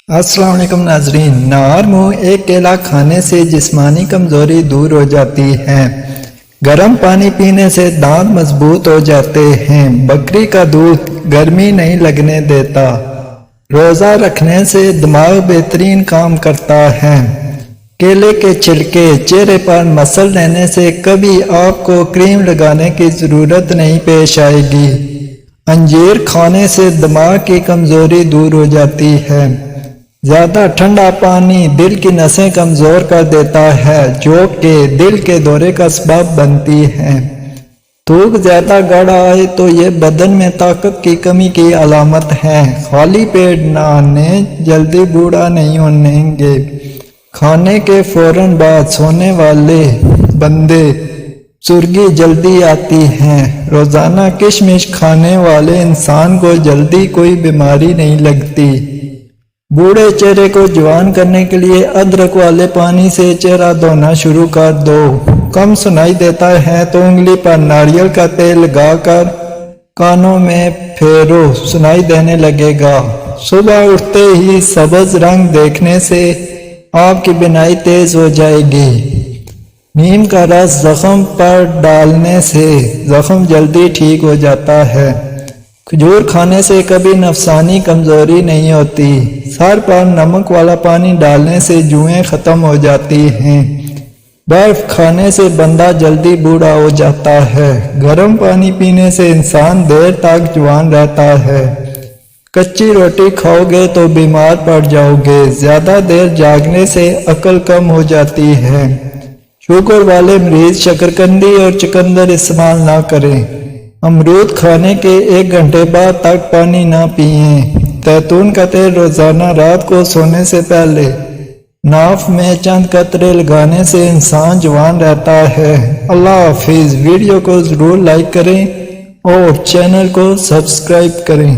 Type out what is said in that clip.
السلام علیکم ناظرین، نہار منہ ایک کیلا کھانے سے جسمانی کمزوری دور ہو جاتی ہے۔ گرم پانی پینے سے دانت مضبوط ہو جاتے ہیں۔ بکری کا دودھ گرمی نہیں لگنے دیتا۔ روزہ رکھنے سے دماغ بہترین کام کرتا ہے۔ کیلے کے چھلکے چہرے پر مسل لینے سے کبھی آپ کو کریم لگانے کی ضرورت نہیں پیش آئے گی۔ انجیر کھانے سے دماغ کی کمزوری دور ہو جاتی ہے۔ زیادہ ٹھنڈا پانی دل کی نسیں کمزور کر دیتا ہے، جو کہ دل کے دورے کا سبب بنتی ہے۔ تھوک زیادہ گاڑھ آئے تو یہ بدن میں طاقت کی کمی کی علامت ہے۔ خالی پیٹ نہانے جلدی بوڑھا نہیں ہونے گے۔ کھانے کے فوراً بعد سونے والے بندے سرگی جلدی آتی ہے۔ روزانہ کشمش کھانے والے انسان کو جلدی کوئی بیماری نہیں لگتی۔ بوڑھے چہرے کو جوان کرنے کے لیے ادرک والے پانی سے چہرہ دھونا شروع کر دو۔ کم سنائی دیتا ہے تو انگلی پر ناریل کا تیل لگا کر کانوں میں پھیرو، سنائی دینے لگے گا۔ صبح اٹھتے ہی سبز رنگ دیکھنے سے آپ کی بینائی تیز ہو جائے گی۔ نیم کا رس زخم پر ڈالنے سے زخم جلدی ٹھیک ہو جاتا ہے۔ کھجور کھانے سے کبھی نفسانی کمزوری نہیں ہوتی۔ سر پر نمک والا پانی ڈالنے سے جوئیں ختم ہو جاتی ہیں۔ برف کھانے سے بندہ جلدی بوڑھا ہو جاتا ہے۔ گرم پانی پینے سے انسان دیر تک جوان رہتا ہے۔ کچی روٹی کھاؤ گے تو بیمار پڑ جاؤ گے۔ زیادہ دیر جاگنے سے عقل کم ہو جاتی ہے۔ شوگر والے مریض شکرکندی اور چقندر استعمال نہ کریں۔ امرود کھانے کے 1 گھنٹے بعد تک پانی نہ پئیں۔ زیتون کا تیل روزانہ رات کو سونے سے پہلے ناف میں چند قطرے لگانے سے انسان جوان رہتا ہے۔ اللہ حافظ۔ ویڈیو کو ضرور لائک کریں اور چینل کو سبسکرائب کریں۔